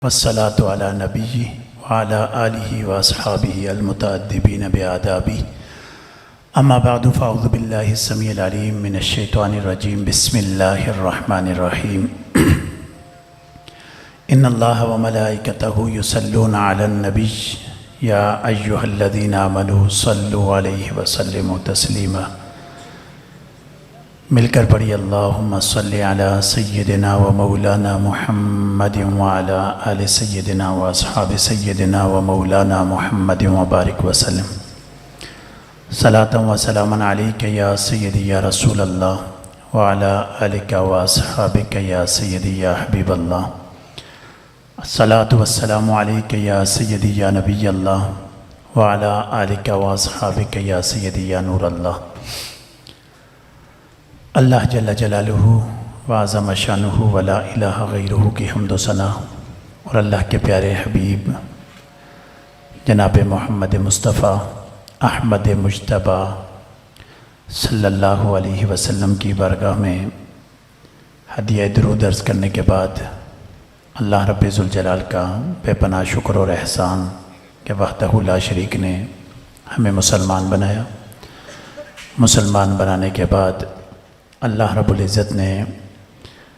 والصلاة على نبی وعلى آلہ واصحابہ المتأدبین بآدابہ اما بعد فاعوذ باللہ السمیع العلیم من الشیطان الرجیم بسم اللہ الرحمن الرحیم ان اللہ وملائکتہ یصلون علی النبی یا ایہا الذین آمنوا صلوا علیہ وسلموا تسلیما۔ مل کر پڑھی اللہم صلی علی سیدنا و مولانا محمد وعلی آل سیدنا و اصحاب سیدنا و مولانا محمد وبارک وسلم۔ صلاۃ و سلاما علیک یا سیدی یا رسول اللہ وعلی آلک و اصحابک یا سیدی یا حبیب اللہ۔ الصلاۃ والسلام علیک یا سیدی یا نبی اللہ وعلی آلک و اصحابک یا سیدی یا نور اللہ۔ اللہ جل جلالہ وعظم شانہ ولا الہ غیرہ کی حمد و ثنا اور اللہ کے پیارے حبیب جناب محمد مصطفیٰ احمد مجتبی صلی اللہ علیہ وسلم کی بارگاہ میں ہدیہ درود عرض کرنے کے بعد اللہ رب ذوالجلال کا بے پناہ شکر اور احسان کہ وحدہ لا شریک نے ہمیں مسلمان بنایا۔ مسلمان بنانے کے بعد اللہ رب العزت نے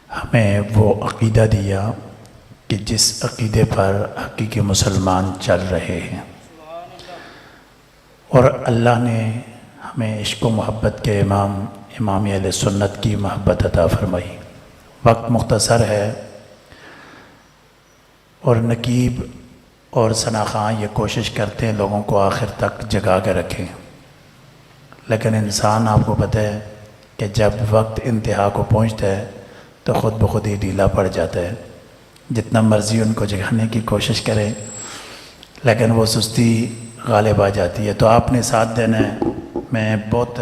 ہمیں وہ عقیدہ دیا کہ جس عقیدے پر حقیقی مسلمان چل رہے ہیں، اور اللہ نے ہمیں عشق و محبت کے امام اہل سنت کی محبت عطا فرمائی۔ وقت مختصر ہے اور نقیب اور ثنا خاں یہ کوشش کرتے ہیں لوگوں کو آخر تک جگا کے رکھیں، لیکن انسان آپ کو پتہ ہے کہ جب وقت انتہا کو پہنچتا ہے تو خود بخود ہی ڈھیلا پڑ جاتا ہے، جتنا مرضی ان کو جگانے کی کوشش کرے لیکن وہ سستی غالب آ جاتی ہے۔ تو آپ نے ساتھ دینا ہے۔ میں بہت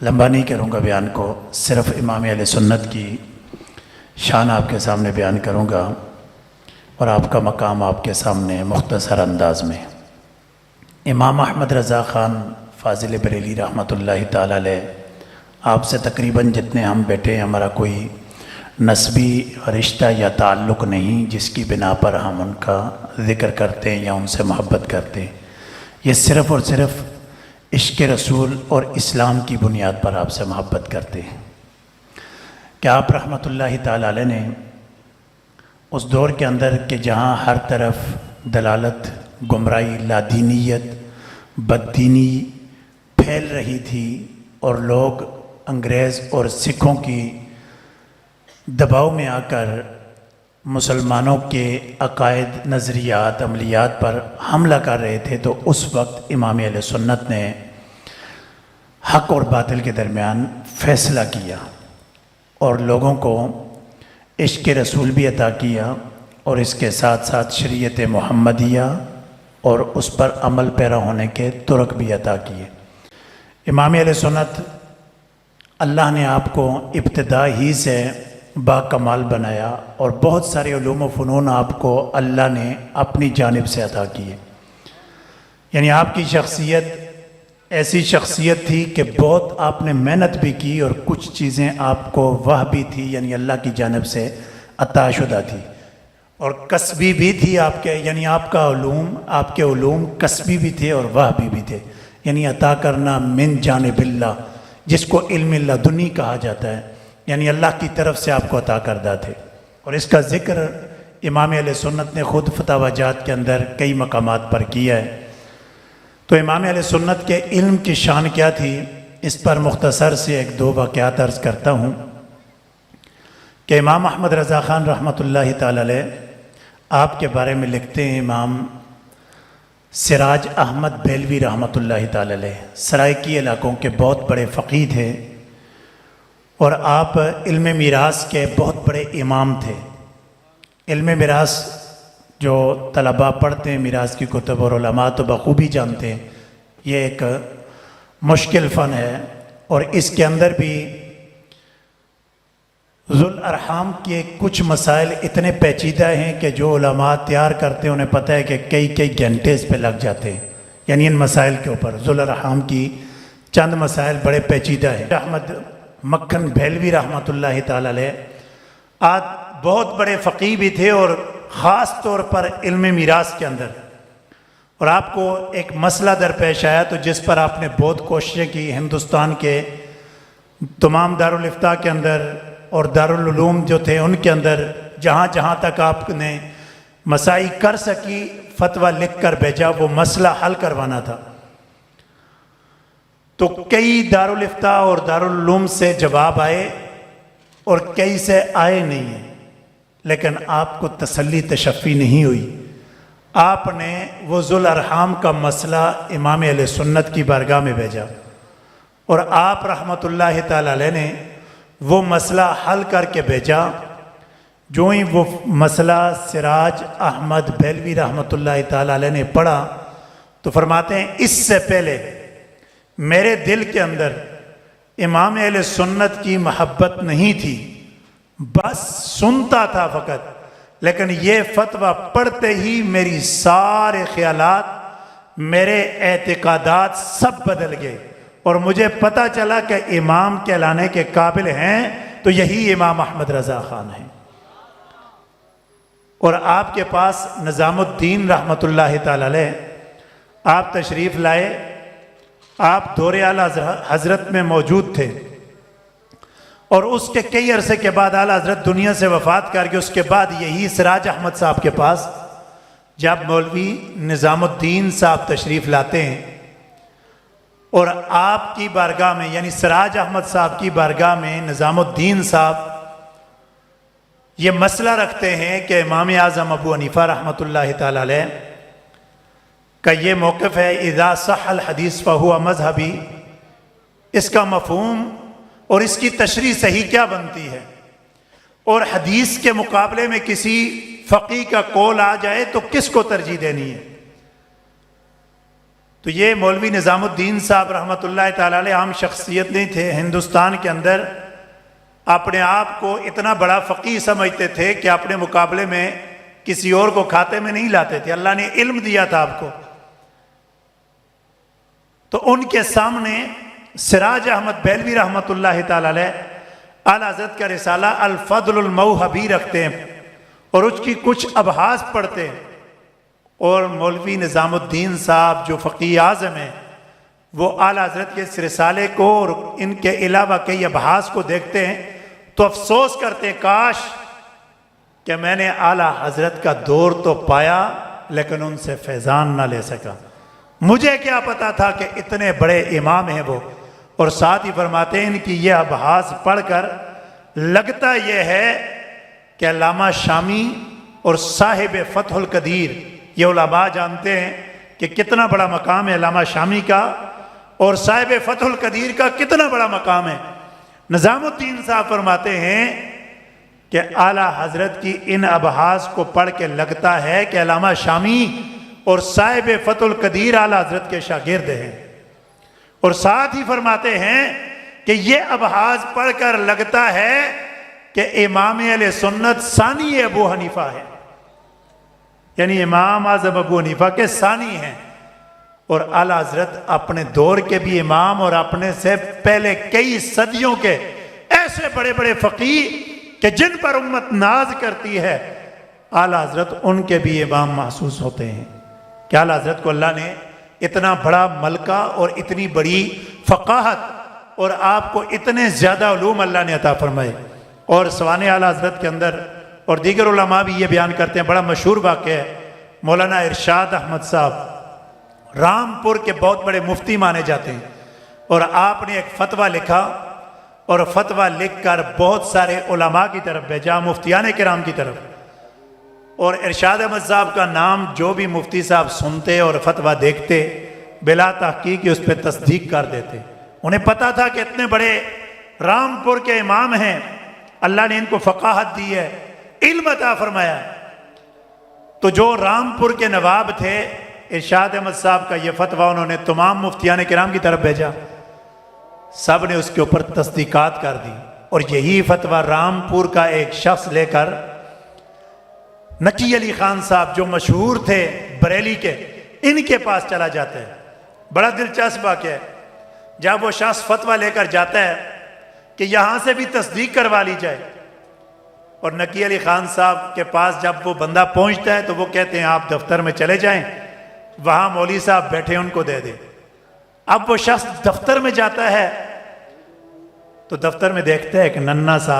لمبا نہیں کروں گا بیان کو، صرف امام اہل سنت کی شان آپ کے سامنے بیان کروں گا اور آپ کا مقام آپ کے سامنے مختصر انداز میں۔ امام احمد رضا خان فاضل بریلی رحمۃ اللہ تعالی علیہ، آپ سے تقریباً جتنے ہم بیٹھے ہیں ہمارا کوئی نسبی رشتہ یا تعلق نہیں جس کی بنا پر ہم ان کا ذکر کرتے ہیں یا ان سے محبت کرتے ہیں۔ یہ صرف اور صرف عشق رسول اور اسلام کی بنیاد پر آپ سے محبت کرتے ہیں کہ آپ رحمۃ اللہ تعالی علیہ نے اس دور کے اندر کہ جہاں ہر طرف دلالت، گمراہی، لادینیت، بددینی پھیل رہی تھی اور لوگ انگریز اور سکھوں کی دباؤ میں آ کر مسلمانوں کے عقائد، نظریات، عملیات پر حملہ کر رہے تھے، تو اس وقت امام اہل سنت نے حق اور باطل کے درمیان فیصلہ کیا اور لوگوں کو عشق رسول بھی عطا کیا اور اس کے ساتھ ساتھ شریعت محمدیہ اور اس پر عمل پیرا ہونے کے طرق بھی عطا کیے۔ امام اہل سنت اللہ نے آپ کو ابتدا ہی سے با کمال بنایا اور بہت سارے علوم و فنون آپ کو اللہ نے اپنی جانب سے عطا کیے۔ یعنی آپ کی شخصیت ایسی شخصیت تھی کہ بہت آپ نے محنت بھی کی اور کچھ چیزیں آپ کو وہ بھی تھی، یعنی اللہ کی جانب سے عطا شدہ تھی، اور کسبی بھی تھی آپ کے، یعنی آپ کے علوم کسبی بھی تھے اور وہ بھی تھے، یعنی عطا کرنا من جانب اللہ، جس کو علم لدنی کہا جاتا ہے، یعنی اللہ کی طرف سے آپ کو عطا کردہ تھے۔ اور اس کا ذکر امام اہل سنت نے خود فتاوی جات کے اندر کئی مقامات پر کیا ہے۔ تو امام اہل سنت کے علم کی شان کیا تھی، اس پر مختصر سے ایک دو واقعات عرض کرتا ہوں کہ امام احمد رضا خان رحمۃ اللہ تعالی علیہ آپ کے بارے میں لکھتے ہیں، امام سراج احمد بیلوی رحمۃ اللہ تعالی علیہ سرائکی علاقوں کے بہت بڑے فقیہ تھے اور آپ علم میراث کے بہت بڑے امام تھے۔ علم میراث جو طلباء پڑھتے ہیں میراث کی کتب اور علماء تو بخوبی جانتے ہیں، یہ ایک مشکل فن ہے اور اس کے اندر بھی ذو الارحام کے کچھ مسائل اتنے پیچیدہ ہیں کہ جو علماء تیار کرتے ہیں انہیں پتہ ہے کہ کئی گھنٹے اس پہ لگ جاتے ہیں، یعنی ان مسائل کے اوپر ذو الارحام کی چند مسائل بڑے پیچیدہ ہیں۔ احمد مکھن بھیلوی رحمۃ اللہ تعالی علیہ آج بہت بڑے فقیہ بھی تھے اور خاص طور پر علم میراث کے اندر، اور آپ کو ایک مسئلہ درپیش آیا تو جس پر آپ نے بہت کوششیں کی ہندوستان کے تمام دارالفتاء کے اندر اور دارالعلوم جو تھے ان کے اندر، جہاں جہاں تک آپ نے مسائی کر سکی فتویٰ لکھ کر بھیجا، وہ مسئلہ حل کروانا تھا۔ تو کئی دارالفتاء اور دارالعلوم سے جواب آئے اور کئی سے آئے نہیں ہیں، لیکن آپ کو تسلی تشفی نہیں ہوئی۔ آپ نے وہ ذوالارحام کا مسئلہ امام اہل سنت کی بارگاہ میں بھیجا، اور آپ رحمۃ اللہ تعالی علیہ نے وہ مسئلہ حل کر کے بھیجا۔ جو ہی وہ مسئلہ سراج احمد بریلوی رحمۃ اللہ تعالی علیہ نے پڑھا تو فرماتے ہیں اس سے پہلے میرے دل کے اندر امام اہل سنت کی محبت نہیں تھی، بس سنتا تھا فقط، لیکن یہ فتویٰ پڑھتے ہی میری سارے خیالات، میرے اعتقادات سب بدل گئے، اور مجھے پتہ چلا کہ امام کہلانے کے قابل ہیں تو یہی امام احمد رضا خان ہیں۔ اور آپ کے پاس نظام الدین رحمۃ اللہ تعالی علیہ آپ تشریف لائے، آپ دور اعلیٰ حضرت میں موجود تھے، اور اس کے کئی عرصے کے بعد اعلیٰ حضرت دنیا سے وفات کر کے اس کے بعد یہی سراج احمد صاحب کے پاس جب مولوی نظام الدین صاحب تشریف لاتے ہیں اور آپ کی بارگاہ میں، یعنی سراج احمد صاحب کی بارگاہ میں نظام الدین صاحب یہ مسئلہ رکھتے ہیں کہ امام اعظم ابو حنیفہ رحمۃ اللہ تعالی علیہ کا یہ موقف ہے اذا صح الحدیث فہو مذہبی، اس کا مفہوم اور اس کی تشریح صحیح کیا بنتی ہے، اور حدیث کے مقابلے میں کسی فقیہ کا قول آ جائے تو کس کو ترجیح دینی ہے۔ تو یہ مولوی نظام الدین صاحب رحمۃ اللہ تعالی علیہ عام شخصیت نہیں تھے، ہندوستان کے اندر اپنے آپ کو اتنا بڑا فقیہ سمجھتے تھے کہ اپنے مقابلے میں کسی اور کو کھاتے میں نہیں لاتے تھے، اللہ نے علم دیا تھا آپ کو۔ تو ان کے سامنے سراج احمد بریلوی رحمۃ اللہ تعالی علیہ اعلیٰ حضرت کا رسالہ الفضل الموہبی رکھتے ہیں اور اس کی کچھ ابحاث پڑھتے ہیں، اور مولوی نظام الدین صاحب جو فقیہ اعظم ہیں وہ اعلیٰ حضرت کے اس رسالے کو اور ان کے علاوہ کئی ابحاث کو دیکھتے ہیں تو افسوس کرتے کاش کہ میں نے اعلیٰ حضرت کا دور تو پایا لیکن ان سے فیضان نہ لے سکا، مجھے کیا پتا تھا کہ اتنے بڑے امام ہیں وہ۔ اور ساتھ ہی فرماتے ہیں ان کی یہ ابحاث پڑھ کر لگتا یہ ہے کہ علامہ شامی اور صاحب فتح القدیر، یہ علماء جانتے ہیں کہ کتنا بڑا مقام ہے علامہ شامی کا، اور صاحب فتح القدیر کا کتنا بڑا مقام ہے۔ نظام الدین صاحب فرماتے ہیں کہ اعلیٰ حضرت کی ان ابحاث کو پڑھ کے لگتا ہے کہ علامہ شامی اور صاحب فتح القدیر اعلیٰ حضرت کے شاگرد ہیں، اور ساتھ ہی فرماتے ہیں کہ یہ ابحاث پڑھ کر لگتا ہے کہ امام اہل سنت ثانی ابو حنیفہ ہے، یعنی امام اعظم ابو حنیفہ کے ثانی ہیں، اور اعلیٰ حضرت اپنے دور کے بھی امام اور اپنے سے پہلے کئی صدیوں کے ایسے بڑے بڑے فقیہ کہ جن پر امت ناز کرتی ہے، اعلیٰ حضرت ان کے بھی امام محسوس ہوتے ہیں کہ اعلیٰ حضرت کو اللہ نے اتنا بڑا ملکہ اور اتنی بڑی فقاہت اور آپ کو اتنے زیادہ علوم اللہ نے عطا فرمائے۔ اور سوانح اعلیٰ حضرت کے اندر اور دیگر علماء بھی یہ بیان کرتے ہیں، بڑا مشہور واقعہ ہے، مولانا ارشاد احمد صاحب رامپور کے بہت بڑے مفتی مانے جاتے ہیں، اور آپ نے ایک فتویٰ لکھا اور فتویٰ لکھ کر بہت سارے علماء کی طرف بھیجا، مفتیان کرام کی طرف، اور ارشاد احمد صاحب کا نام جو بھی مفتی صاحب سنتے اور فتویٰ دیکھتے بلا تحقیق اس پہ تصدیق کر دیتے۔ انہیں پتا تھا کہ اتنے بڑے رامپور کے امام ہیں، اللہ نے ان کو فقاہت دی ہے، علم عطا فرمایا ہے۔ تو جو رامپور کے نواب تھے، ارشاد احمد صاحب کا یہ فتویٰ انہوں نے تمام مفتیان کرام کی طرف بھیجا، سب نے اس کے اوپر تصدیقات کر دی، اور یہی فتویٰ رامپور کا ایک شخص لے کر نقی علی خان صاحب جو مشہور تھے بریلی کے، ان کے پاس چلا جاتا ہے۔ بڑا دلچسپ واقعہ ہے، جب وہ شخص فتویٰ لے کر جاتا ہے کہ یہاں سے بھی تصدیق کروا لی جائے، اور نقی علی خان صاحب کے پاس جب وہ بندہ پہنچتا ہے تو وہ کہتے ہیں آپ دفتر میں چلے جائیں، وہاں مولوی صاحب بیٹھے ان کو دے دیں۔ اب وہ شخص دفتر میں جاتا ہے تو دفتر میں دیکھتا ہے کہ ننھا سا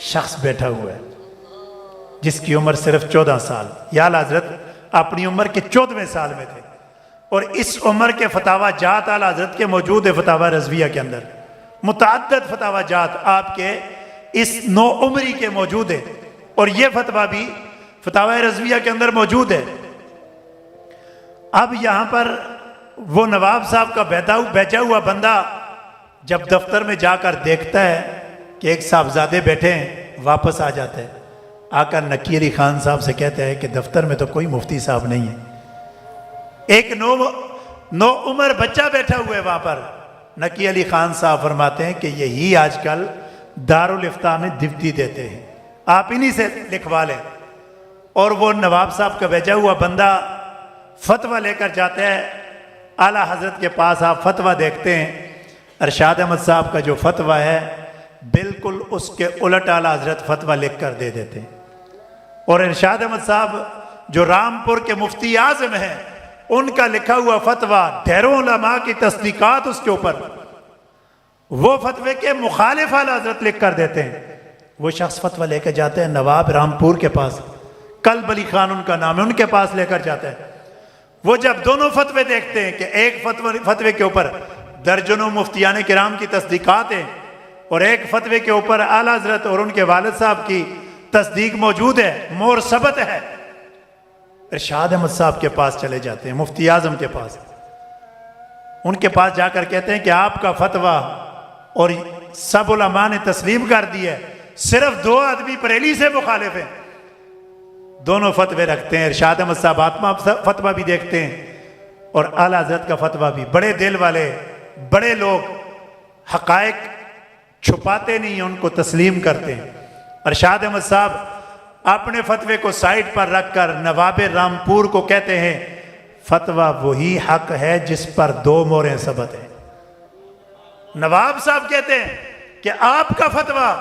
شخص بیٹھا ہوا ہے جس کی عمر صرف 14 سال، یا اعلیٰ حضرت اپنی عمر کے 14ویں سال میں تھے، اور اس عمر کے فتاوی جات اعلیٰ حضرت کے موجود ہے فتاوی رضویہ کے اندر، متعدد فتاوی جات آپ کے اس نو عمری کے موجود ہے، اور یہ فتویٰ بھی فتاوی رضویہ کے اندر موجود ہے۔ اب یہاں پر وہ نواب صاحب کا بیٹھا ہوا بندہ جب دفتر میں جا کر دیکھتا ہے کہ ایک صاحبزادے بیٹھے ہیں، واپس آ جاتا ہے، آ کر نقی علی خان صاحب سے کہتا ہے کہ دفتر میں تو کوئی مفتی صاحب نہیں ہے، ایک نو عمر بچہ بیٹھا ہوا ہے وہاں پر۔ نقی علی خان صاحب فرماتے ہیں کہ یہی آج کل دارالافتاء میں ڈپٹی دیتے ہیں، آپ انہی سے لکھوا لیں۔ اور وہ نواب صاحب کا بھیجا ہوا بندہ فتویٰ لے کر جاتا ہے اعلیٰ حضرت کے پاس۔ آپ فتویٰ دیکھتے ہیں، ارشاد احمد صاحب کا جو فتویٰ ہے بالکل اس کے الٹ اعلیٰ حضرت فتویٰ لکھ کر دے دیتے ہیں۔ اور ارشاد احمد صاحب جو رامپور کے مفتی اعظم ہیں، ان کا لکھا ہوا فتویٰ ڈھیروں علماء کی تصدیقات اس کے اوپر، وہ فتوے کے مخالف اعلیٰ حضرت لکھ کر دیتے ہیں۔ وہ شخص فتویٰ لے کے جاتے ہیں نواب رامپور کے پاس، قلب علی خان ان کا نام ہے، ان کے پاس لے کر جاتا ہے۔ وہ جب دونوں فتوے دیکھتے ہیں کہ ایک فتوے کے اوپر درجنوں مفتیان کرام کی تصدیقات ہیں اور ایک فتوے کے اوپر اعلیٰ حضرت اور ان کے والد صاحب کی تصدیق موجود ہے، مور ثبت ہے، ارشاد احمد صاحب کے پاس چلے جاتے ہیں، مفتی اعظم کے پاس۔ ان کے پاس جا کر کہتے ہیں کہ آپ کا فتویٰ اور سب علماء نے تسلیم کر دی ہے، صرف 2 آدمی بریلی سے مخالف ہیں۔ دونوں فتوے رکھتے ہیں، ارشاد احمد صاحب آتما فتویٰ بھی دیکھتے ہیں اور اعلیٰ حضرت کا فتویٰ بھی۔ بڑے دل والے بڑے لوگ حقائق چھپاتے نہیں ہیں، ان کو تسلیم کرتے ہیں۔ ارشاد احمد صاحب اپنے فتوے کو سائٹ پر رکھ کر نواب رامپور کو کہتے ہیں فتویٰ وہی حق ہے جس پر 2 موریں ثبت ہیں۔ نواب صاحب کہتے ہیں کہ آپ کا فتویٰ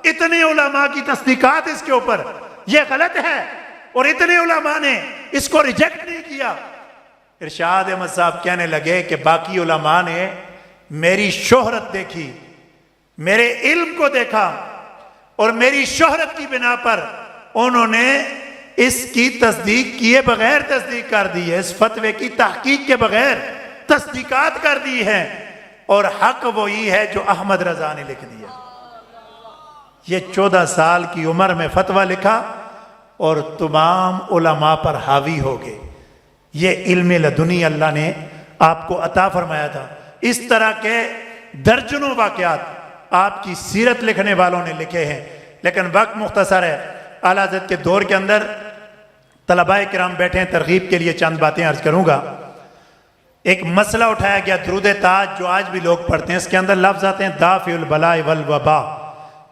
اتنے علماء کی تصدیقات اس کے اوپر، یہ غلط ہے، اور اتنے علماء نے اس کو ریجیکٹ نہیں کیا۔ ارشاد احمد صاحب کہنے لگے کہ باقی علماء نے میری شہرت دیکھی، میرے علم کو دیکھا، اور میری شہرت کی بنا پر انہوں نے اس کی تصدیق کیے بغیر تصدیق کر دی ہے، اس فتوے کی تحقیق کے بغیر تصدیقات کر دی ہے، اور حق وہی ہے جو احمد رضا نے لکھ دیا۔ یہ 14 سال کی عمر میں فتویٰ لکھا اور تمام علماء پر حاوی ہو گئے۔ یہ علم لدنی اللہ نے آپ کو عطا فرمایا تھا۔ اس طرح کے درجنوں واقعات آپ کی سیرت لکھنے والوں نے لکھے ہیں، لیکن وقت مختصر ہے۔ اعلیٰ حضرت کے دور کے اندر طلباء کرام بیٹھے ہیں، ترغیب کے لیے چند باتیں عرض کروں گا۔ ایک مسئلہ اٹھایا گیا درود تاج جو آج بھی لوگ پڑھتے ہیں، اس کے اندر لفظ آتے ہیں دافع البلاء والوبا،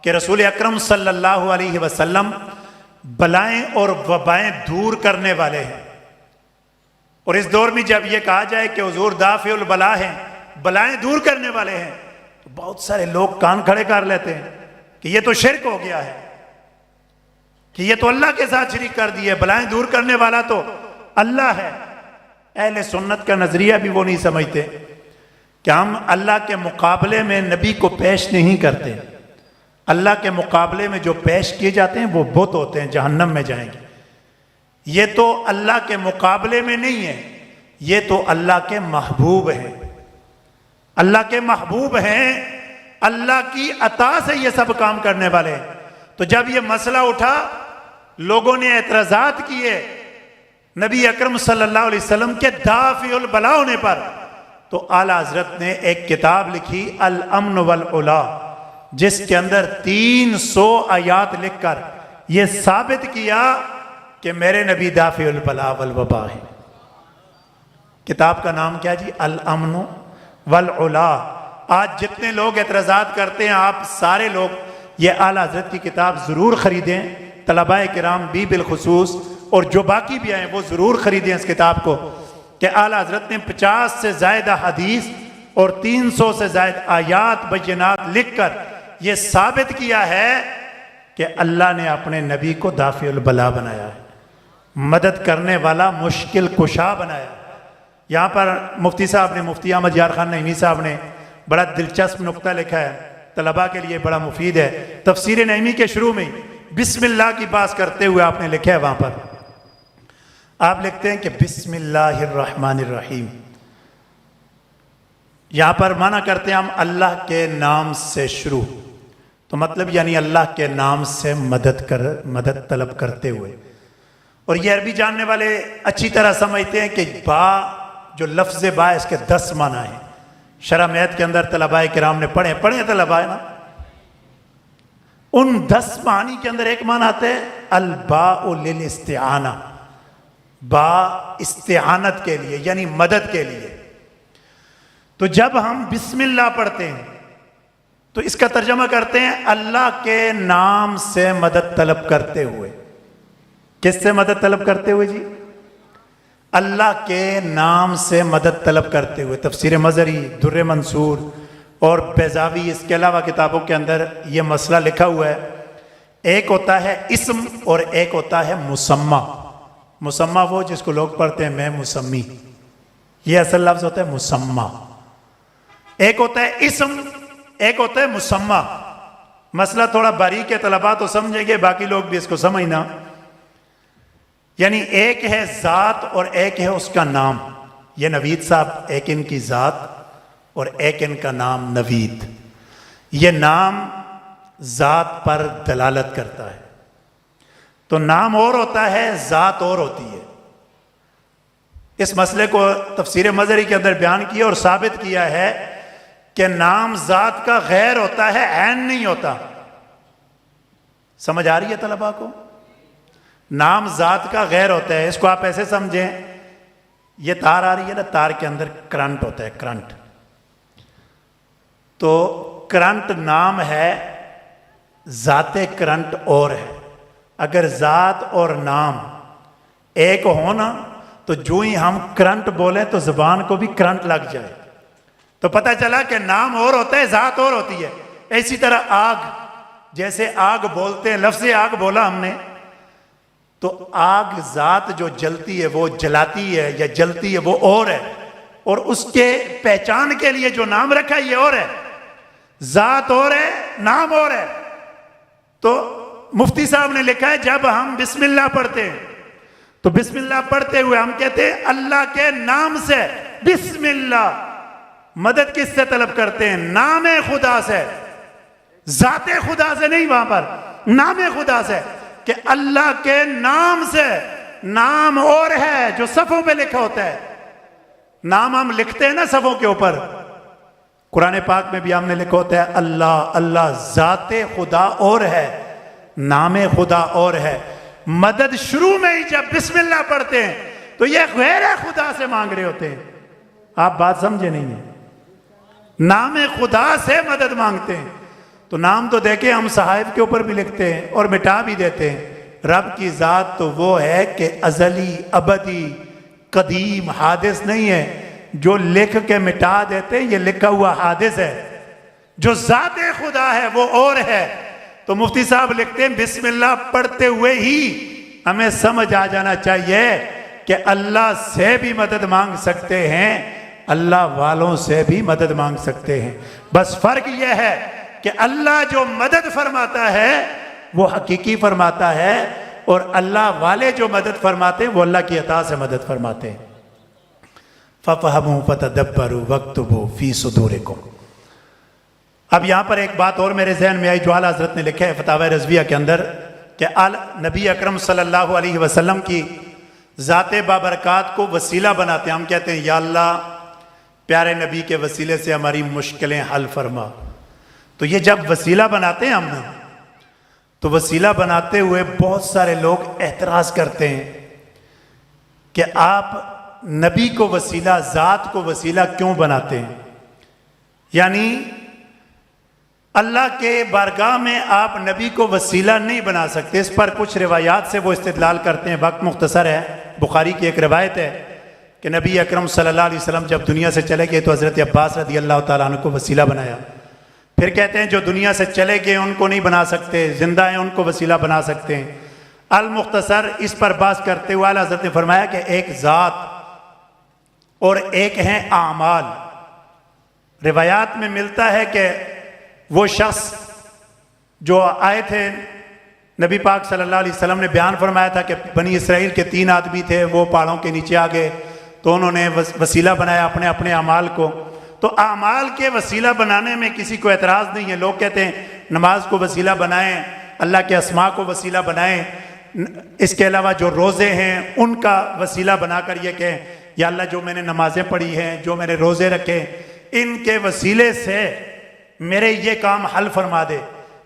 کہ رسول اکرم صلی اللہ علیہ وسلم بلائیں اور وبائیں دور کرنے والے ہیں۔ اور اس دور میں جب یہ کہا جائے کہ حضور دافع البلاء ہیں، بلائیں دور کرنے والے ہیں، تو بہت سارے لوگ کان کھڑے کر لیتے ہیں کہ یہ تو شرک ہو گیا ہے، کہ یہ تو اللہ کے ساتھ شریک کر دی ہے، بلائیں دور کرنے والا تو اللہ ہے۔ اہل سنت کا نظریہ بھی وہ نہیں سمجھتے کہ ہم اللہ کے مقابلے میں نبی کو پیش نہیں کرتے، اللہ کے مقابلے میں جو پیش کیے جاتے ہیں وہ بت ہوتے ہیں، جہنم میں جائیں گے۔ یہ تو اللہ کے مقابلے میں نہیں ہے، یہ تو اللہ کے محبوب ہیں، اللہ کے محبوب ہیں، اللہ کی عطا سے یہ سب کام کرنے والے ہیں۔ تو جب یہ مسئلہ اٹھا، لوگوں نے اعتراضات کیے نبی اکرم صلی اللہ علیہ وسلم کے دافع البلاء ہونے پر، تو اعلیٰ حضرت نے ایک کتاب لکھی الامن والعلا، جس کے اندر 300 آیات لکھ کر یہ ثابت کیا کہ میرے نبی دافع البلاء والوبا ہیں۔ کتاب کا نام کیا جی؟ الامن والعلا۔ آج جتنے لوگ اعتراضات کرتے ہیں، آپ سارے لوگ یہ اعلیٰ حضرت کی کتاب ضرور خریدیں، طلباء کرام بھی بالخصوص، اور جو باقی بھی آئیں وہ ضرور خریدیں اس کتاب کو، کہ اعلیٰ حضرت نے 50 سے زائد حدیث اور 300 سے زائد آیات بینات لکھ کر یہ ثابت کیا ہے کہ کہ اللہ نے اپنے نبی کو دافع البلا بنایا ہے، مدد کرنے والا، مشکل کشا بنایا ہے۔ یہاں پر مفتی صاحب نے، مفتی احمد یار خان نعیمی صاحب نے بڑا دلچسپ نقطہ لکھا ہے، طلباء کے لیے بڑا مفید ہے۔ تفسیر نعیمی کے شروع میں بسم اللہ کی بات کرتے ہوئے آپ نے لکھا ہے، وہاں پر آپ لکھتے ہیں کہ بسم اللہ الرحمن الرحیم، یہاں پر معنی کرتے ہیں ہم اللہ کے نام سے شروع، تو مطلب یعنی اللہ کے نام سے مدد طلب کرتے ہوئے۔ اور یہ عربی جاننے والے اچھی طرح سمجھتے ہیں کہ با، جو لفظ با، اس کے 10 معنی ہیں۔ شرح میت کے اندر طلباء کرام نے پڑھے طلباء نا، ان 10 معنی کے اندر ایک معنی آتا ہے الباء للاستعانہ، با استعانت کے لیے، یعنی مدد کے لیے۔ تو جب ہم بسم اللہ پڑھتے ہیں تو اس کا ترجمہ کرتے ہیں اللہ کے نام سے مدد طلب کرتے ہوئے۔ کس سے مدد طلب کرتے ہوئے جی؟ اللہ کے نام سے مدد طلب کرتے ہوئے۔ تفسیر مظہری، در منصور اور بیضاوی، اس کے علاوہ کتابوں کے اندر یہ مسئلہ لکھا ہوا ہے۔ ایک ہوتا ہے اسم اور ایک ہوتا ہے مسمہ۔ مسمہ وہ جس کو لوگ پڑھتے ہیں میں مسمی، یہ اصل لفظ ہوتا ہے مسمہ۔ ایک ہوتا ہے اسم، ایک ہوتا ہے مسمہ۔ مسئلہ تھوڑا باریک ہے، طلباء تو سمجھیں گے، باقی لوگ بھی اس کو سمجھنا۔ یعنی ایک ہے ذات اور ایک ہے اس کا نام۔ یہ نوید صاحب، ایک ان کی ذات اور ایک ان کا نام نوید۔ یہ نام ذات پر دلالت کرتا ہے، تو نام اور ہوتا ہے، ذات اور ہوتی ہے۔ اس مسئلے کو تفسیر مظہری کے اندر بیان کیا اور ثابت کیا ہے کہ نام ذات کا غیر ہوتا ہے، عین نہیں ہوتا۔ سمجھ آ رہی ہے طلباء کو؟ نام ذات کا غیر ہوتا ہے۔ اس کو آپ ایسے سمجھیں، یہ تار آ رہی ہے نا، تار کے اندر کرنٹ ہوتا ہے، کرنٹ۔ تو کرنٹ نام ہے، ذات کرنٹ اور ہے۔ اگر ذات اور نام ایک ہونا تو جو ہی ہم کرنٹ بولیں تو زبان کو بھی کرنٹ لگ جائے، تو پتہ چلا کہ نام اور ہوتا ہے، ذات اور ہوتی ہے۔ اسی طرح آگ، جیسے آگ بولتے ہیں، لفظ آگ بولا ہم نے، تو آگ ذات جو جلتی ہے وہ جلاتی ہے یا جلتی ہے وہ اور ہے، اور اس کے پہچان کے لیے جو نام رکھا ہے یہ اور ہے، ذات اور ہے، نام اور ہے۔ تو مفتی صاحب نے لکھا ہے جب ہم بسم اللہ پڑھتے ہیں تو بسم اللہ پڑھتے ہوئے ہم کہتے ہیں اللہ کے نام سے بسم اللہ۔ مدد کس سے طلب کرتے ہیں؟ نام خدا سے، ذات خدا سے نہیں، وہاں پر نام خدا سے، کہ اللہ کے نام سے۔ نام اور ہے جو صفوں پہ لکھا ہوتا ہے، نام ہم لکھتے ہیں نا صفوں کے اوپر، قرآن پاک میں بھی ہم نے لکھا ہوتا ہے اللہ اللہ، ذات خدا اور ہے، نام خدا اور ہے۔ مدد شروع میں ہی جب بسم اللہ پڑھتے ہیں تو یہ غیر خدا سے مانگ رہے ہوتے ہیں۔ آپ بات سمجھے نہیں ہیں؟ نام خدا سے مدد مانگتے ہیں۔ تو نام تو دیکھیں ہم صحائف کے اوپر بھی لکھتے ہیں اور مٹا بھی دیتے ہیں۔ رب کی ذات تو وہ ہے کہ ازلی، ابدی، قدیم، حادث نہیں ہے۔ جو لکھ کے مٹا دیتے ہیں یہ لکھا ہوا حادث ہے، جو ذات خدا ہے وہ اور ہے۔ تو مفتی صاحب لکھتے ہیں بسم اللہ پڑھتے ہوئے ہی ہمیں سمجھ آ جانا چاہیے کہ اللہ سے بھی مدد مانگ سکتے ہیں، اللہ والوں سے بھی مدد مانگ سکتے ہیں۔ بس فرق یہ ہے کہ اللہ جو مدد فرماتا ہے وہ حقیقی فرماتا ہے، اور اللہ والے جو مدد فرماتے ہیں وہ اللہ کی عطا سے مدد فرماتے ہیں۔ فَفَهَمُوا فَتَدَبَّرُوا وَاكْتُبُوا فِي صُدُورِكُمْ۔ اب یہاں پر ایک بات اور میرے ذہن میں آئی جو اعلیٰ حضرت نے لکھا ہے فتاوی رضویہ کے اندر، کہ نبی اکرم صلی اللہ علیہ وسلم کی ذات بابرکات کو وسیلہ بناتے ہیں۔ ہم کہتے ہیں یا اللہ پیارے نبی کے وسیلے سے ہماری مشکلیں حل فرما۔ تو یہ جب وسیلہ بناتے ہیں ہم نے، تو وسیلہ بناتے ہوئے بہت سارے لوگ اعتراض کرتے ہیں کہ آپ نبی کو وسیلہ، ذات کو وسیلہ کیوں بناتے ہیں؟ یعنی اللہ کے بارگاہ میں آپ نبی کو وسیلہ نہیں بنا سکتے۔ اس پر کچھ روایات سے وہ استدلال کرتے ہیں، وقت مختصر ہے۔ بخاری کی ایک روایت ہے کہ نبی اکرم صلی اللہ علیہ وسلم جب دنیا سے چلے گئے تو حضرت عباس رضی اللہ تعالیٰ عنہ کو وسیلہ بنایا، پھر کہتے ہیں جو دنیا سے چلے گئے ان کو نہیں بنا سکتے، زندہ ہیں ان کو وسیلہ بنا سکتے ہیں۔ المختصر اس پر بحث کرتے ہوئے اعلیٰ حضرت نے فرمایا کہ ایک ذات اور ایک ہیں اعمال۔ روایات میں ملتا ہے کہ وہ شخص جو آئے تھے، نبی پاک صلی اللہ علیہ وسلم نے بیان فرمایا تھا کہ بنی اسرائیل کے 3 آدمی تھے، وہ پہاڑوں کے نیچے آ گئے تو انہوں نے وسیلہ بنایا اپنے اپنے اعمال کو۔ تو اعمال کے وسیلہ بنانے میں کسی کو اعتراض نہیں ہے۔ لوگ کہتے ہیں نماز کو وسیلہ بنائیں، اللہ کے اسماء کو وسیلہ بنائیں، اس کے علاوہ جو روزے ہیں ان کا وسیلہ بنا کر یہ کہیں یا اللہ جو میں نے نمازیں پڑھی ہیں، جو میں نے روزے رکھے، ان کے وسیلے سے میرے یہ کام حل فرما دے۔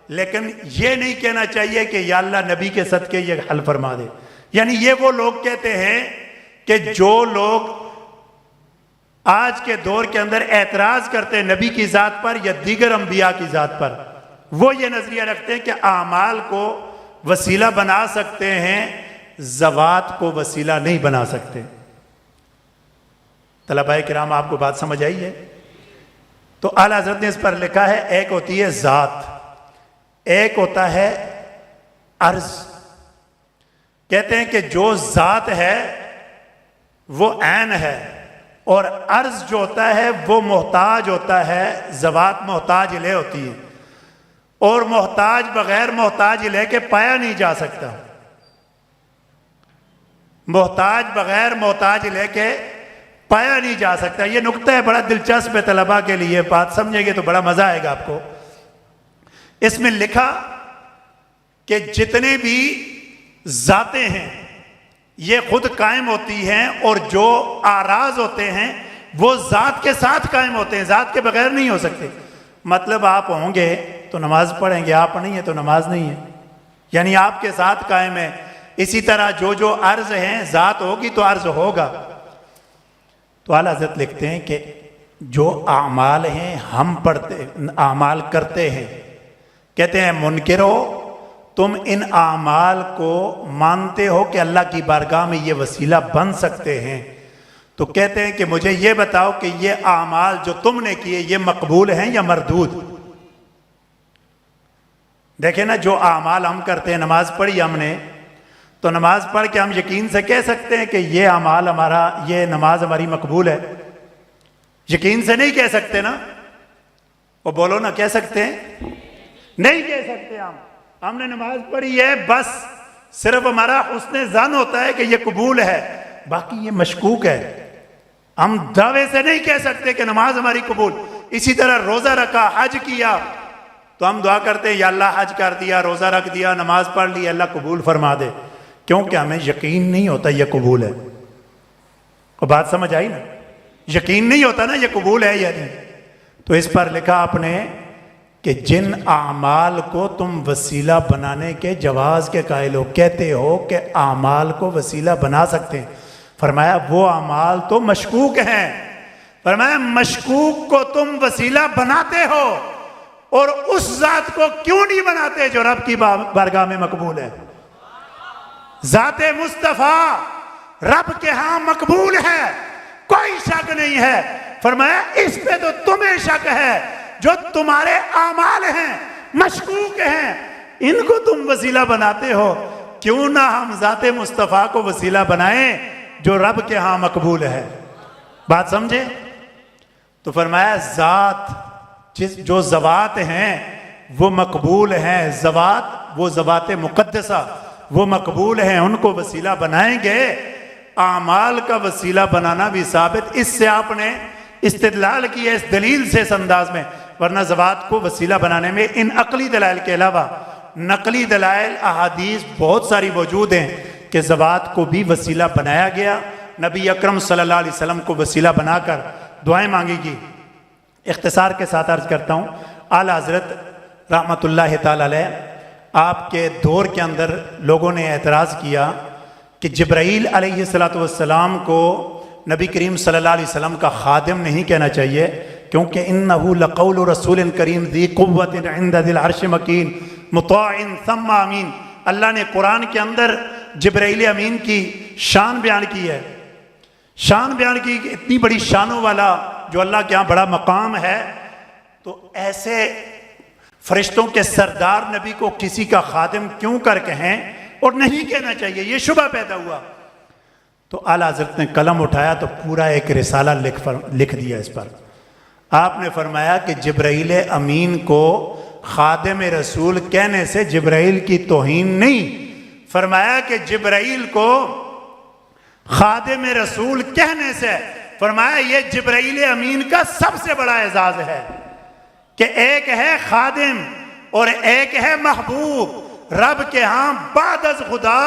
لیکن یہ نہیں کہنا چاہیے کہ یا اللہ نبی کے صدقے یہ حل فرما دے۔ یعنی یہ وہ لوگ کہتے ہیں کہ جو لوگ آج کے دور کے اندر اعتراض کرتے ہیں نبی کی ذات پر یا دیگر انبیاء کی ذات پر، وہ یہ نظریہ رکھتے ہیں کہ اعمال کو وسیلہ بنا سکتے ہیں، ذوات کو وسیلہ نہیں بنا سکتے۔ طلباء کرام آپ کو بات سمجھ آئی ہے؟ تو اعلیٰ حضرت نے اس پر لکھا ہے ایک ہوتی ہے ذات، ایک ہوتا ہے عرض۔ کہتے ہیں کہ جو ذات ہے وہ عین ہے، اور عرض جو ہوتا ہے وہ محتاج ہوتا ہے، ذوات محتاج لے ہوتی ہے، اور محتاج بغیر محتاج لے کے پایا نہیں جا سکتا۔ محتاج بغیر محتاج لے کے پایا نہیں جا سکتا۔ یہ نقطہ ہے بڑا دلچسپ ہے طلباء کے لیے، بات سمجھیں گے تو بڑا مزہ آئے گا آپ کو۔ اس میں لکھا کہ جتنے بھی ذاتیں ہیں یہ خود قائم ہوتی ہیں، اور جو آراز ہوتے ہیں وہ ذات کے ساتھ قائم ہوتے ہیں، ذات کے بغیر نہیں ہو سکتے۔ مطلب آپ ہوں گے تو نماز پڑھیں گے، آپ نہیں ہیں تو نماز نہیں ہے، یعنی آپ کے ساتھ قائم ہے۔ اسی طرح جو عرض ہیں، ذات ہوگی تو عرض ہوگا۔ تو اعلیٰ حضرت لکھتے ہیں کہ جو اعمال ہیں ہم پڑھتے اعمال کرتے ہیں، کہتے ہیں منکرو تم ان اعمال کو مانتے ہو کہ اللہ کی بارگاہ میں یہ وسیلہ بن سکتے ہیں، تو کہتے ہیں کہ مجھے یہ بتاؤ کہ یہ اعمال جو تم نے کیے یہ مقبول ہیں یا مردود؟ دیکھیں نا، جو اعمال ہم کرتے ہیں، نماز پڑھی ہم نے تو نماز پڑھ کے ہم یقین سے کہہ سکتے ہیں کہ یہ اعمال ہمارا، یہ نماز ہماری مقبول ہے؟ یقین سے نہیں کہہ سکتے نا، وہ بولو نا، کہہ سکتے ہیں؟ نہیں کہہ سکتے۔ ہم نے نماز پڑھی ہے، بس صرف ہمارا حسن ظن ہوتا ہے کہ یہ قبول ہے، باقی یہ مشکوک ہے۔ ہم دعوے سے نہیں کہہ سکتے کہ نماز ہماری قبول۔ اسی طرح روزہ رکھا، حج کیا، تو ہم دعا کرتے ہیں یا اللہ حج کر دیا، روزہ رکھ دیا، نماز پڑھ لی، اللہ قبول فرما دے، کیونکہ ہمیں یقین نہیں ہوتا یہ قبول ہے۔ اور بات سمجھ آئی نا؟ یقین نہیں ہوتا نا یہ قبول ہے یا نہیں۔ تو اس پر لکھا آپ نے کہ جن اعمال کو تم وسیلہ بنانے کے جواز کے قائل ہو، کہتے ہو کہ اعمال کو وسیلہ بنا سکتے ہیں، فرمایا وہ اعمال تو مشکوک ہیں۔ فرمایا مشکوک کو تم وسیلہ بناتے ہو، اور اس ذات کو کیوں نہیں بناتے جو رب کی بارگاہ میں مقبول ہے؟ ذات مصطفیٰ رب کے ہاں مقبول ہے، کوئی شک نہیں ہے۔ فرمایا اس پہ تو تمہیں شک ہے، جو تمہارے اعمال ہیں مشکوک ہیں، ان کو تم وسیلہ بناتے ہو۔ کیوں نہ ہم ذات مصطفیٰ کو وسیلہ بنائیں جو رب کے ہاں مقبول ہے۔ بات سمجھے؟ تو فرمایا ذات جو ذوات ہیں وہ مقبول ہیں، ذوات وہ ذوات مقدسہ وہ مقبول ہیں، ان کو وسیلہ بنائیں گے۔ اعمال کا وسیلہ بنانا بھی ثابت، اس سے آپ نے استدلال کیا اس دلیل سے، اس انداز میں، ورنہ ذوات کو وسیلہ بنانے میں ان عقلی دلائل کے علاوہ نقلی دلائل احادیث بہت ساری موجود ہیں کہ ذوات کو بھی وسیلہ بنایا گیا۔ نبی اکرم صلی اللہ علیہ وسلم کو وسیلہ بنا کر دعائیں مانگی گی۔ اختصار کے ساتھ عرض کرتا ہوں، اعلیٰ حضرت رحمۃ اللہ تعالی علیہ، آپ کے دور کے اندر لوگوں نے اعتراض کیا کہ جبرائیل علیہ السلام کو نبی کریم صلی اللہ علیہ وسلم کا خادم نہیں کہنا چاہیے، کیونکہ انہو لقول رسول کریم ذی قوت عند ذی العرش مکین مطاع ثم امین۔ اللہ نے قرآن کے اندر جبرائیل امین کی شان بیان کی ہے، شان بیان کی اتنی بڑی شانوں والا جو اللہ کے ہاں بڑا مقام ہے، تو ایسے فرشتوں کے سردار نبی کو کسی کا خادم کیوں کر کہیں اور نہیں کہنا چاہیے، یہ شبہ پیدا ہوا۔ تو اعلیٰ حضرت نے قلم اٹھایا تو پورا ایک رسالہ لکھ دیا اس پر۔ آپ نے فرمایا کہ جبرائیل امین کو خادم رسول کہنے سے جبرائیل کی توہین نہیں، فرمایا کہ جبرائیل کو خادم رسول کہنے سے، فرمایا یہ جبرائیل امین کا سب سے بڑا اعزاز ہے کہ ایک ہے خادم اور ایک ہے محبوب، رب کے ہاں بعد از خدا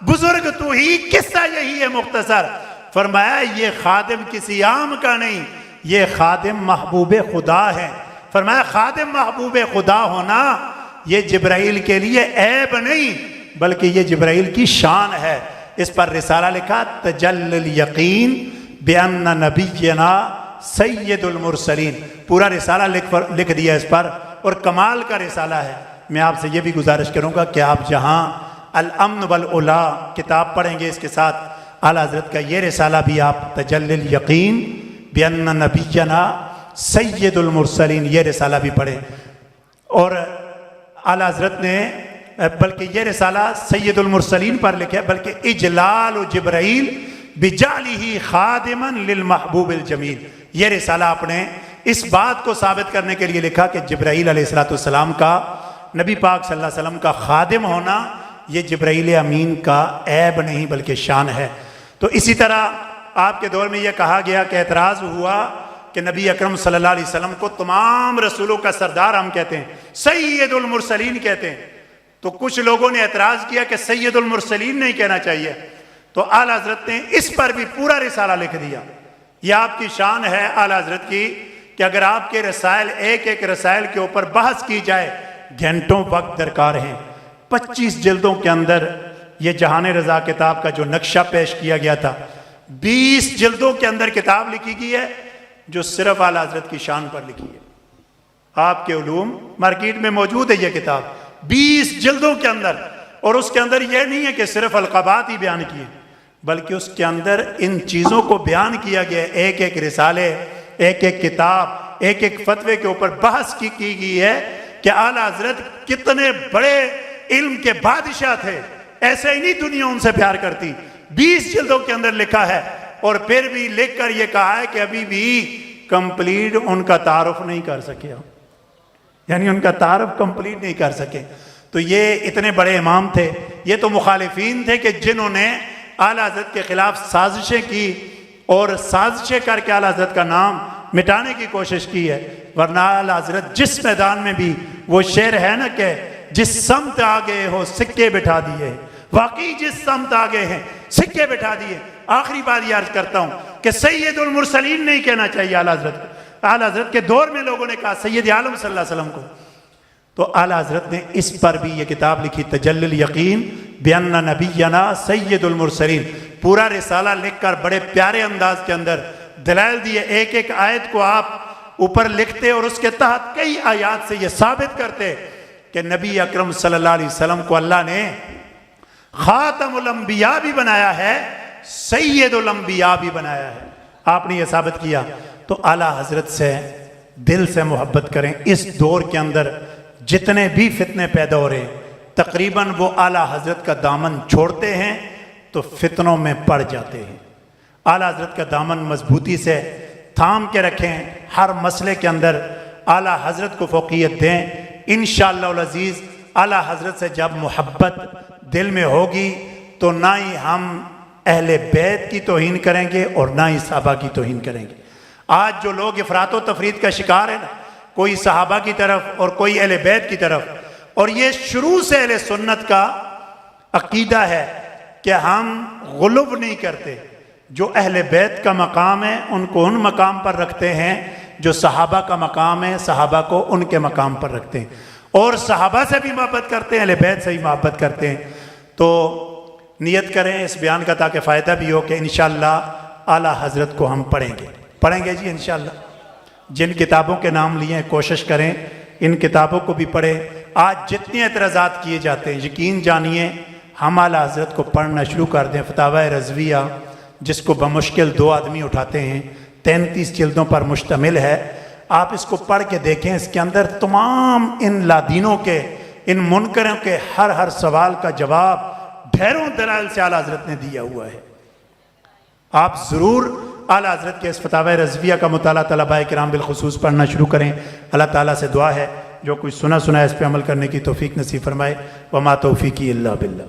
بزرگ تو ہی، قصہ یہی ہے مختصر۔ فرمایا یہ خادم کسی عام کا نہیں، یہ خادم محبوب خدا ہے۔ فرمایا خادم محبوب خدا ہونا یہ جبرائیل کے لیے عیب نہیں بلکہ یہ جبرائیل کی شان ہے۔ اس پر رسالہ لکھا تجلی الیقین بأن نبینا سید المرسلین، پورا رسالہ لکھ دیا اس پر، اور کمال کا رسالہ ہے۔ میں آپ سے یہ بھی گزارش کروں گا کہ آپ جہاں الامن والعلا کتاب پڑھیں گے اس کے ساتھ اعلیٰ حضرت کا یہ رسالہ بھی آپ تجلی الیقین بأن نبینا سید المرسلین یہ رسالہ بھی پڑھیں۔ اور اعلیٰ حضرت نے بلکہ یہ رسالہ سید المرسلین پر لکھا بلکہ اجلال جبرائیل بجعلہ خادما للمحبوب الجمیل، یہ رسالہ آپ نے اس بات کو ثابت کرنے کے لیے لکھا کہ جبرائیل علیہ السلام کا نبی پاک صلی اللہ علیہ وسلم کا خادم ہونا یہ جبرائیل امین کا عیب نہیں بلکہ شان ہے۔ تو اسی طرح آپ کے دور میں یہ کہا گیا کہ اعتراض ہوا کہ نبی اکرم صلی اللہ علیہ وسلم کو تمام رسولوں کا سردار ہم کہتے ہیں، سید المرسلین کہتے ہیں۔ تو کچھ لوگوں نے اعتراض کیا کہ سید المرسلین نہیں کہنا چاہیے، تو اعلیٰ حضرت نے اس پر بھی پورا رسالہ لکھ دیا۔ یہ آپ کی شان ہے اعلیٰ حضرت کی کہ اگر آپ کے رسائل ایک ایک رسائل کے اوپر بحث کی جائے گھنٹوں وقت درکار ہیں۔ 25 جلدوں کے اندر یہ جہان رضا کتاب کا جو نقشہ پیش کیا گیا تھا، 20 جلدوں کے اندر کتاب لکھی گئی ہے جو صرف اعلیٰ حضرت کی شان پر لکھی ہے۔ آپ کے علوم مارکیٹ میں موجود ہے یہ کتاب 20 جلدوں کے اندر، اور اس کے اندر یہ نہیں ہے کہ صرف القابات ہی بیان کیے بلکہ اس کے اندر ان چیزوں کو بیان کیا گیا ہے۔ ایک ایک رسالے، ایک ایک کتاب، ایک ایک فتوے کے اوپر بحث کی گئی ہے کہ اعلیٰ حضرت کتنے بڑے علم کے بادشاہ تھے، ایسے ہی نہیں دنیا ان سے پیار کرتی۔ 20 جلدوں کے اندر لکھا ہے، اور پھر بھی لکھ کر یہ کہا ہے کہ ابھی بھی کمپلیٹ ان کا تعارف نہیں کر سکے، یعنی ان کا تعارف کمپلیٹ نہیں کر سکے۔ تو یہ اتنے بڑے امام تھے، یہ تو مخالفین تھے کہ جنہوں نے اعلیٰ حضرت کے خلاف سازشیں کی اور سازشیں کر کے اعلیٰ حضرت کا نام مٹانے کی کوشش کی ہے۔ ورنہ اعلیٰ حضرت جس میدان میں بھی، وہ شعر ہے نا کہ جس سمت آگے ہو سکے بٹھا دیے، واقعی جس سمت آگے ہیں سکے بٹھا دیے۔ آخری بات یہ عرض کرتا ہوں کہ سید المرسلین نہیں کہنا چاہیے اعلیٰ حضرت۔ اعلیٰ حضرت کے دور میں لوگوں نے کہا سید عالم صلی اللہ علیہ وسلم کو، تو اعلیٰ حضرت نے اس پر بھی یہ کتاب لکھی تجلی الیقین بأن نبینا سید المرسلین، پورا رسالہ لکھ کر بڑے پیارے انداز کے اندر دلائل دیے۔ ایک ایک آیت کو آپ اوپر لکھتے اور اس کے تحت کئی آیات سے یہ ثابت کرتے کہ نبی اکرم صلی اللہ علیہ وسلم کو اللہ نے خاتم الانبیاء بھی بنایا ہے، سید الانبیاء بھی بنایا ہے۔ آپ نے یہ ثابت کیا۔ تو اعلیٰ حضرت سے دل سے محبت کریں۔ اس دور کے اندر جتنے بھی فتنے پیدا ہو رہے ہیں تقریباً وہ اعلیٰ حضرت کا دامن چھوڑتے ہیں تو فتنوں میں پڑ جاتے ہیں۔ اعلیٰ حضرت کا دامن مضبوطی سے تھام کے رکھیں، ہر مسئلے کے اندر اعلیٰ حضرت کو فوقیت دیں۔ انشاءاللہ العزیز اعلیٰ حضرت سے جب محبت دل میں ہوگی تو نہ ہی ہم اہل بیت کی توہین کریں گے اور نہ ہی صحابہ کی توہین کریں گے۔ آج جو لوگ افراط و تفرید کا شکار ہیں نا، کوئی صحابہ کی طرف اور کوئی اہل بیت کی طرف، اور یہ شروع سے اہل سنت کا عقیدہ ہے کہ ہم غلو نہیں کرتے، جو اہل بیت کا مقام ہے ان کو ان مقام پر رکھتے ہیں، جو صحابہ کا مقام ہے صحابہ کو ان کے مقام پر رکھتے ہیں، اور صحابہ سے بھی محبت کرتے ہیں، اہل بیت سے بھی محبت کرتے ہیں۔ تو نیت کریں اس بیان کا تاکہ فائدہ بھی ہو کہ انشاءاللہ اعلیٰ حضرت کو ہم پڑھیں گے جی انشاءاللہ۔ جن کتابوں کے نام لیے ہیں کوشش کریں ان کتابوں کو بھی پڑھیں۔ آج جتنے اعتراضات کیے جاتے ہیں یقین جانیے ہم اعلیٰ حضرت کو پڑھنا شروع کر دیں۔ فتاوی رضویہ جس کو بمشکل 2 آدمی اٹھاتے ہیں 33 جلدوں پر مشتمل ہے۔ آپ اس کو پڑھ کے دیکھیں، اس کے اندر تمام ان لادینوں کے، ان منکروں کے ہر سوال کا جواب ڈھیروں دلائل سے اعلیٰ حضرت نے دیا ہوا ہے۔ آپ ضرور اعلیٰ حضرت کے اس فتاوی رضویہ کا مطالعہ طلباء کرام بالخصوص پڑھنا شروع کریں۔ اللہ تعالیٰ سے دعا ہے جو کچھ سنا ہے اس پہ عمل کرنے کی توفیق نصیب فرمائے۔ وما توفیقی الا باللہ۔